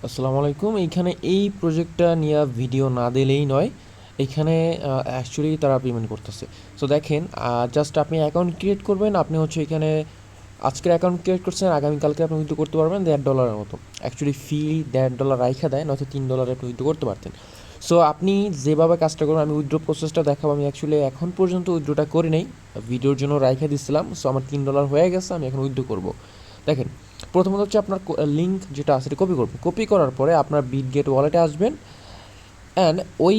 আসসালামু আলাইকুম। এইখানে এই প্রজেক্টটা নিয়ে ভিডিও না দিলেই নয়। এইখানে অ্যাকচুয়ালি তারা পেমেন্ট করতেছে। সো দেখেন, জাস্ট আপনি অ্যাকাউন্ট ক্রিয়েট করবেন। আপনি হচ্ছে এখানে আজকের অ্যাকাউন্ট ক্রিয়েট করছেন, আগামীকালকে আপনি উইথড্র করতে পারবেন $1.5 মতো। অ্যাকচুয়ালি ফি $1.5 রাইখা দেয়, নয়তো $3 আপনি উইথড্র করতে পারতেন। সো আপনি যেভাবে কাজটা করবেন, আমি উইথড্র প্রসেসটা দেখাবো। আমি অ্যাকচুয়ালি এখন পর্যন্ত উইথড্রটা করি নাই, ভিডিওর জন্য রাইখা দিচ্ছিলাম। সো আমার $3 হয়ে গেছে, আমি এখন উইথড্র করবো। দেখেন, প্রথমত হচ্ছে আপনার লিঙ্ক যেটা আছে সেটা কপি করবেন। কপি করার পরে আপনার বিটগেট ওয়ালেটে আসবেন, অ্যান্ড ওই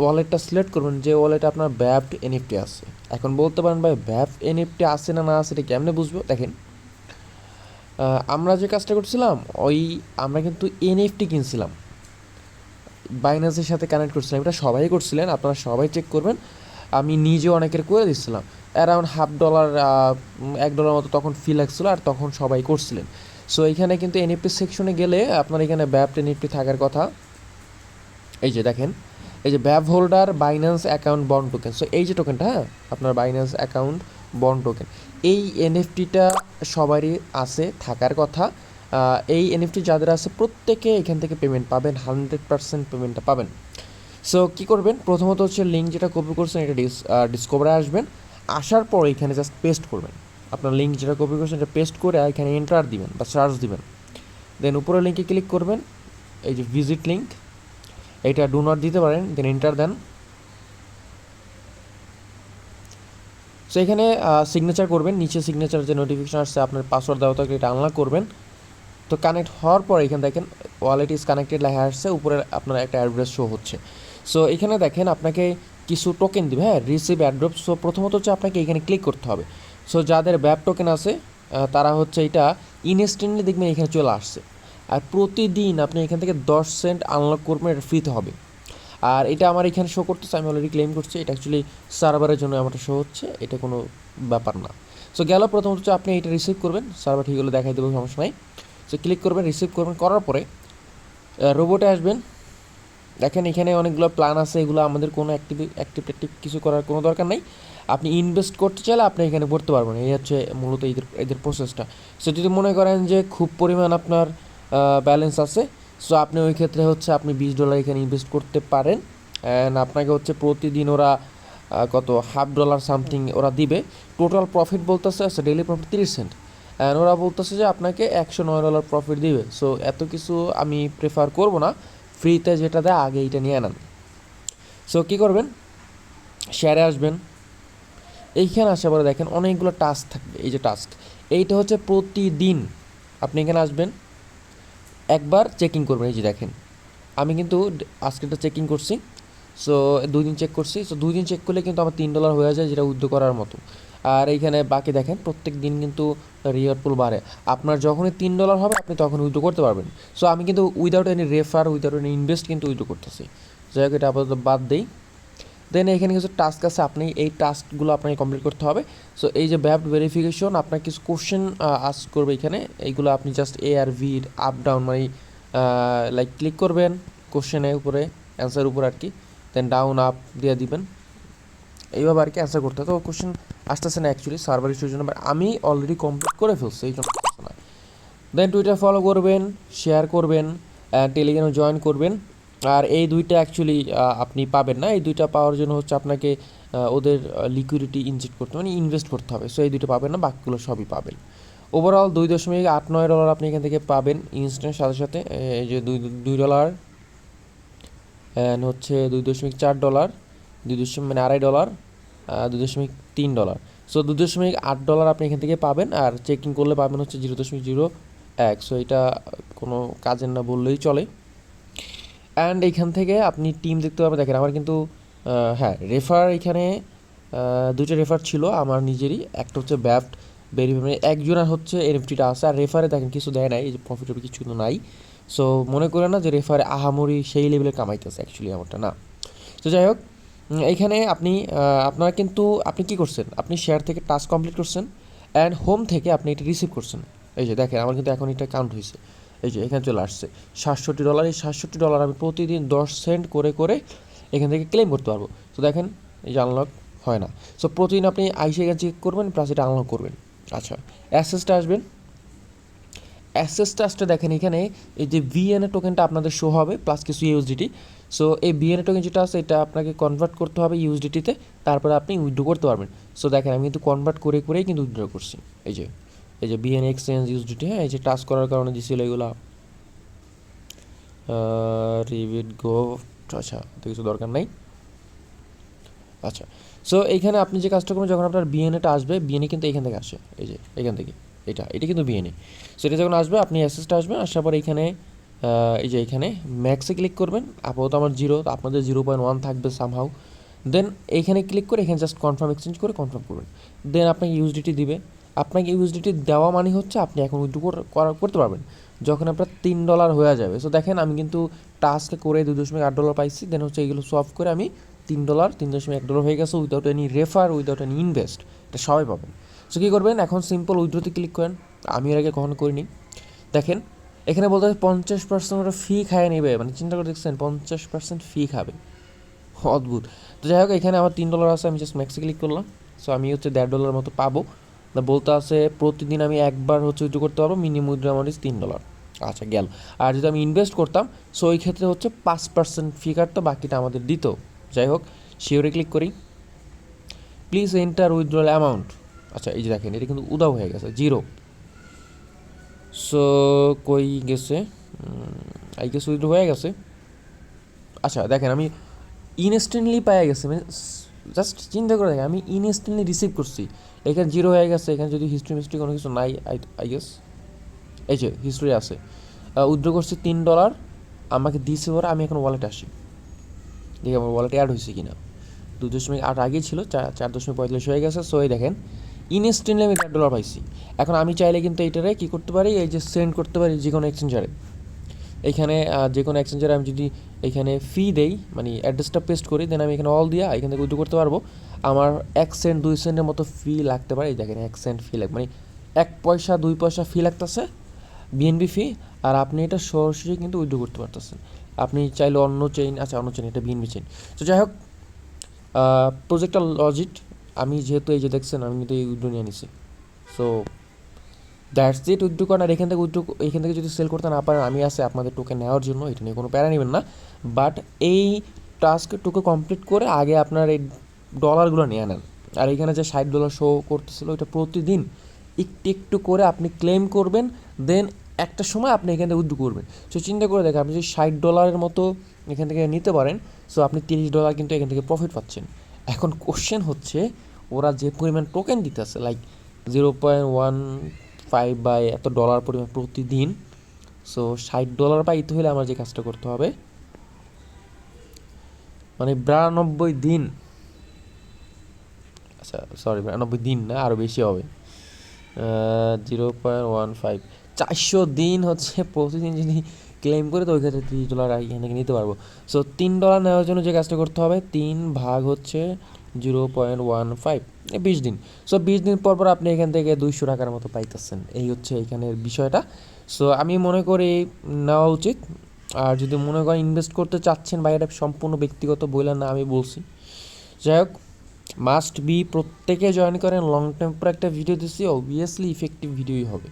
ওয়ালেটটা সিলেক্ট করবেন যে ওয়ালেটে আপনার ব্যাপড এনএফটি আছে। এখন বলতে পারেন ভাই, ব্যাপ এনএফটি আছে না না আছে এটা কেমনে বুঝবো? দেখেন, আমরা যে কাজটা করছিলাম, আমরা কিন্তু এনএফটি কিনছিলাম, বাইন্যান্সের সাথে কানেক্ট করছিলাম। এটা সবাই করছিলেন, আপনারা সবাই চেক করবেন। আমি নিজে অনেকের করে দিচ্ছিলাম। অ্যারাউন্ড $1/2 $1 মতো তখন ফি লাগছিলো, আর তখন সবাই করছিলেন। সো এখানে কিন্তু এনএফটি সেকশনে গেলে আপনার এখানে ব্যাপড এনএফটি থাকার কথা। এই যে দেখেন, এই যে BAB holder Binance account bound token. So এই যে টোকেনটা, হ্যাঁ, আপনার বাইন্যান্স অ্যাকাউন্ট বন্ড টোকেন, এই এনএফটিটা সবারই আছে, থাকার কথা। এই এনএফটি যাদের আছে প্রত্যেকে এখান থেকে পেমেন্ট পাবেন, 100% পেমেন্টটা পাবেন। সো কী করবেন, প্রথমত হচ্ছে লিঙ্ক যেটা কপি করছেন এটা ডিসকভারে আসবেন। আসার পর এখানে জাস্ট পেস্ট করবেন। আপনার লিঙ্ক যেটা কপি করছেন এটা পেস্ট করে এখানে এন্টার দিবেন বা সার্চ দিবেন। দেন উপরে লিঙ্কে ক্লিক করবেন, এই যে ভিজিট লিঙ্ক, এটা ডু নট দিতে পারেন, দেন এন্টার দেন। সো এখানে সিগনেচার করবেন, নিচে সিগনেচার যে নোটিফিকেশন আসছে আপনার পাসওয়ার্ড দেওয়া থাকলে এটা আনলক করবেন। তো কানেক্ট হওয়ার পর এখানে দেখেন ওয়ালেট ইজ কানেক্টেড লেখা আসছে, উপরে আপনার একটা অ্যাড্রেস শো হচ্ছে। সো এখানে দেখেন আপনাকে কিছু টোকেন দিবে, হ্যাঁ, রিসিভ অ্যাড্রপ। সো প্রথমত হচ্ছে আপনাকে এখানে ক্লিক করতে হবে। সো যাদের ব্যাপ টোকেন আছে তারা হচ্ছে এটা ইনস্ট্যান্টলি দেখবেন এখানে চলে আসছে। আর প্রতিদিন আপনি এখান থেকে 10 সেন্ট আনলক করবেন, এটা ফ্রিতে হবে। আর এটা আমার এখানে শো করতেছে, আমি অলরেডি ক্লেম করছি। এটা অ্যাকচুয়ালি সার্ভারের জন্য আমারটা শো হচ্ছে, এটা কোনো ব্যাপার না। সো গেল, প্রথমত হচ্ছে আপনি এটা রিসিভ করবেন, সার্ভার ঠিক হলে দেখাই দেবো, সমস্যা নাই। সো ক্লিক করবেন, রিসিভ করবেন, করার পরে রোবটে আসবেন। দেখেন এখানে অনেকগুলো প্ল্যান আছে, এগুলো আমাদের কোনো অ্যাক্টিভ কিছু করার কোনো দরকার নাই। আপনি ইনভেস্ট করতে চাইলে আপনি এখানে করতে পারবেন। এই হচ্ছে মূলত এদের প্রসেসটা। সো যদি মনে করেন যে খুব পরিমাণ আপনার ব্যালেন্স আছে, সো আপনি ওই ক্ষেত্রে হচ্ছে আপনি $20 এখানে ইনভেস্ট করতে পারেন। অ্যান্ড আপনাকে হচ্ছে প্রতিদিন ওরা কত $1/2 সামথিং ওরা দিবে। টোটাল প্রফিট বলতেছে, আচ্ছা ডেইলি প্রফিট 30 সেন্ট, অ্যান্ড ওরা বলতেছে যে আপনাকে $109 প্রফিট দিবে। সো এত কিছু আমি প্রেফার করব না, ফ্রিতে যেটা দেয় আগে এইটা নিয়ে নেন। সো কী করবেন, শেয়ারে আসবেন। এইখানে আসার পরে দেখেন অনেকগুলো টাস্ক থাকবে। এই যে টাস্ক, এইটা হচ্ছে প্রতিদিন আপনি এখানে আসবেন, একবার চেকিং করবেন। এই যে দেখেন, আমি কিন্তু আজকেরটা চেকিং করছি। সো 2 দিন চেক করছি। সো 2 দিন চেক করলে কিন্তু আমার $3 হয়ে যায়, যেটা উইথড্র করার মতো। আর এইখানে বাকি দেখেন প্রত্যেক দিন কিন্তু রিওয়ার্ড পুল বাড়ে। আপনার যখনই $3 হবে আপনি তখন উইথড্র করতে পারবেন। সো আমি কিন্তু without any refer, without any invest কিন্তু উইথড্র করতেছি। যাই হোক, এটা আপাতত বাদ দেই। দেন এখানে কিছু টাস্ক আছে, আপনি এই টাস্কগুলো আপনাকে কমপ্লিট করতে হবে। সো এই যে ব্যাপড ভেরিফিকেশন, আপনার কিছু কোশ্চেন আস্ক করবে এখানে। এইগুলো আপনি just a R V up down মানে লাইক ক্লিক করবেন কোশ্চেনের উপরে, অ্যান্সার উপরে আর কি। দেন ডাউন আপ দিয়ে দিবেন, এইভাবে আর কি অ্যান্সার করতে হবে। তো কোশ্চেন আসতেছে না অ্যাকচুয়ালি সার্ভার ইস্যুর জন্য, বাট আমি অলরেডি কমপ্লিট করে ফেলছি, এই জন্য আসছে না। দেন টুইটার ফলো করবেন, শেয়ার করবেন, টেলিগ্রামে জয়েন করবেন। আর এই দুইটা অ্যাকচুয়ালি আপনি পাবেন না। এই দুইটা পাওয়ার জন্য হচ্ছে আপনাকে ওদের লিকুইডিটি ইনজেক্ট করতে মানে ইনভেস্ট করতে হবে। সো এই দুইটা পাবেন না, বাকিগুলো সবই পাবেন। ওভারঅল $2.89 আপনি এখান থেকে পাবেন ইনস্ট্যান্ট সাথে সাথে। এই যে $2 অ্যান্ড হচ্ছে $2.4, মানে $2.5, $2.3। সো $2.8 আপনি এখান থেকে পাবেন। আর চেকিং করলে পাবেন হচ্ছে 0.01। সো এটা কোনো কাজের না বললেই চলে। অ্যান্ড এইখান থেকে আপনি টিম দেখতে পাবেন। দেখেন আমার কিন্তু হ্যাঁ, রেফার এখানে 2টা রেফার ছিল আমার নিজেরই। একটা হচ্ছে ব্যাপড ভেরিফাই, মানে একজনের হচ্ছে এনএফটিটা আছে। আর রেফারে দেখেন কিছু দেয় নাই, এই যে প্রফিট কিছু কিন্তু নাই। সো মনে করে না যে রেফারে আহামরি সেই লেভেলে কামাইতেছে, অ্যাকচুয়ালি আমারটা না। তো যাই হোক, এইখানে আপনি আপনারা কিন্তু আপনি কী করছেন, আপনি শেয়ার থেকে টাস্ক কমপ্লিট করছেন, অ্যান্ড হোম থেকে আপনি এটা রিসিভ করছেন। এই যে দেখেন আমার কিন্তু এখন এটা কাউন্ট হয়েছে, এই যে এখানে চলে আসছে $67। এই $67 আমি প্রতিদিন 10 সেন্ট করে করে এখান থেকে ক্লেম করতে পারবো। তো দেখেন, এই যে আনলক হয় না। সো প্রতিদিন আপনি আইসে এখানে চেক করবেন, প্লাস এটা আনলক করবেন। আচ্ছা, অ্যাক্সেসটা আসবেন। অ্যাসেস ট্রাস্টে দেখেন এখানে এই যে ভিএনএ টোকেনটা আপনাদের শো হবে প্লাস কিছু ইউএসডিটি। সো এই ভিএনএ টোকেন যেটা আছে এটা আপনাকে কনভার্ট করতে হবে ইউএসডিটিতে, তারপরে আপনি উইথড্র করতে পারবেন। সো দেখেন আমি কিন্তু কনভার্ট করেই কিন্তু উইথড্র করছি। এই যে বিএনএ এক্সচেঞ্জ ইউএসডিটি, হ্যাঁ এই যে টাচ করার কারণে দিছিল এগুলো রিভিট গো, আচ্ছা তো কিছু দরকার নাই। আচ্ছা, সো এইখানে আপনি যে কাজটা করবেন, যখন আপনার বিএনএটা আসবে, বিএনএ কিন্তু এখান থেকে আসে, এই যে এখান থেকে এটা কিন্তু বিএনএ। সো এটা যখন আসবে আপনি অ্যাসেসটা আসবেন, আসার পরে এইখানে এই যে এখানে ম্যাক্সে ক্লিক করবেন। আপাতত আমার 0, তো আপনাদের 0.1 থাকবে সামহাউ। দেন এইখানে ক্লিক করে এখানে জাস্ট কনফার্ম এক্সচেঞ্জ করে কনফার্ম করবেন। দেন আপনাকে ইউএসডিটি দিবে। আপনাকে ইউএসডিটি দেওয়া মানে হচ্ছে আপনি এখন উইথড্র করতে পারবেন যখন আপনার $3 হয়ে যাবে। সো দেখেন আমি কিন্তু টাস্কে করে $2.8 পাইছি। দেন হচ্ছে এইগুলো সলভ করে আমি $3 $3.1 হয়ে গেছে without any refer, without any invest. এটা সবাই পাবেন। সো কী করবেন, এখন সিম্পল উইথড্রোতে ক্লিক করেন। আমি এর আগে কখনো করিনি। দেখেন এখানে বলতে 50% ওরা ফি খায় নেবে, মানে চিন্তা করে দেখছেন 50% ফি খাবে, অদ্ভুত। তো যাই হোক এখানে আমার $3 আছে, আমি জাস্ট ম্যাক্সে ক্লিক করলাম। সো আমি হচ্ছে $1.5 মতো পাবো। বলতে আছে প্রতিদিন আমি একবার হচ্ছে উইথড্র করতে পারবো, মিনিমাম উইথড্র অ্যামাউন্ট ইজ $3। আচ্ছা গেল। আর যদি আমি ইনভেস্ট করতাম, সো ওই ক্ষেত্রে হচ্ছে 5% ফি কাটতো, বাকিটা আমাদের দিত। যাই হোক শিওরে ক্লিক করি, প্লিজ এন্টার উইথড্রল অ্যামাউন্ট। আচ্ছা এই যে দেখেন এটা কিন্তু উদাও হয়ে গেছে, 0। সো কই গেছে, আই গেছে উইথড্র হয়ে গেছে। আচ্ছা দেখেন আমি ইনস্ট্যান্টলি পাই গেছে, মানে জাস্ট চিন্তা করে দেখেন আমি ইনস্ট্যান্টলি রিসিভ করছি। এখানে 0 হয়ে গেছে, এখানে যদি হিস্ট্রি কোনো কিছু নাই আই গেস, এই যে হিস্ট্রি আছে। উইথড্র করছি $3, আমাকে দিয়েছে ওরা। আমি এখন ওয়ালেটে আসি, দেখি আমার ওয়ালেটে অ্যাড হয়েছে কিনা। 2.8 আগেই ছিল, 4.45 হয়ে গেছে। সো এই দেখেন ইনস্ট্যান্টলি আমি $1 পাইছি। এখন আমি চাইলে কিন্তু এইটারে কী করতে পারি, এই যে সেন্ড করতে পারি যে কোনো এক্সচেঞ্জারে। এইখানে যে কোনো এক্সচেঞ্জারে আমি যদি এইখানে ফি দেই, মানে অ্যাড্রেসটা পেস্ট করি, দেন আমি এখানে অল দিয়া এখান থেকে উইথড্র করতে পারবো। আমার 1 সেন্ট 2 সেন্টের মতো ফি লাগতে পারে। এই দেখেন 1 সেন্ট ফি লাগে, মানে 1 পয়সা 2 পয়সা ফি লাগতেছে বিএনবি ফি। আর আপনি এটা সরাসরি কিন্তু উইথড্র করতে পারতেছেন। আপনি চাইলে অন্য চেইন, আচ্ছা অন্য চেইন, এটা বিএনবি চেইন। তো যাই হোক প্রজেক্টটা লজিট, আমি যেহেতু এই যে দেখছেন আমি কিন্তু এই উইথড্র নিয়ে নিছি। সো দ্যাটস ইট, উইথড্র করেন। আর এখান থেকে যদি সেল করতে না পারেন, আমি আছে আপনাদের টোকেন নেওয়ার জন্য, এটা নিয়ে কোনো প্যারা নেবেন না। বাট এই টাস্কটুকু কমপ্লিট করে আগে আপনার এই ডলারগুলো নিয়ে নেন। আর এখানে যে $60 শো করতেছিল, এটা প্রতিদিন একটু একটু করে আপনি ক্লেম করবেন। দেন একটা সময় আপনি এখান থেকে উইথড্র করবেন। সো চিন্তা করে দেখেন আপনি যদি $60 মতো এখান থেকে নিতে পারেন, সো আপনি $30 কিন্তু এখান থেকে প্রফিট পাচ্ছেন। এখন কোশ্চেন হচ্ছে ওরা যে পরিমাণ টোকেন দিতেছে, লাইক 0.15 বা এত ডলার পরিমাণ প্রতিদিন। সো $60 পাইতে হলে আমার যে কাজটা করতে হবে, মানে 92 দিন, আচ্ছা সরি 92 দিন না, আরও বেশি হবে, 0.15 400 দিন হচ্ছে প্রতিদিন যদি ক্লেম করে, তো ওই ক্ষেত্রে $30 এখান থেকে নিতে পারবো। সো $3 নেওয়ার জন্য যে কাজটা করতে হবে, 3 ভাগ হচ্ছে 0.15, 20 দিন। সো 20 দিন পর আপনি এখান থেকে $200 মতো পাইতেছেন। এই হচ্ছে এখানের বিষয়টা। সো আমি মনে করি নেওয়া উচিত। আর যদি মনে করেন ইনভেস্ট করতে চাচ্ছেন বা এটা সম্পূর্ণ ব্যক্তিগত বললেন না, আমি বলছি। যাই হোক মাস্ট বি প্রত্যেকে জয়েন করেন। লং টাইম পর একটা ভিডিও দিচ্ছি, অবভিয়াসলি ইফেক্টিভ ভিডিওই হবে।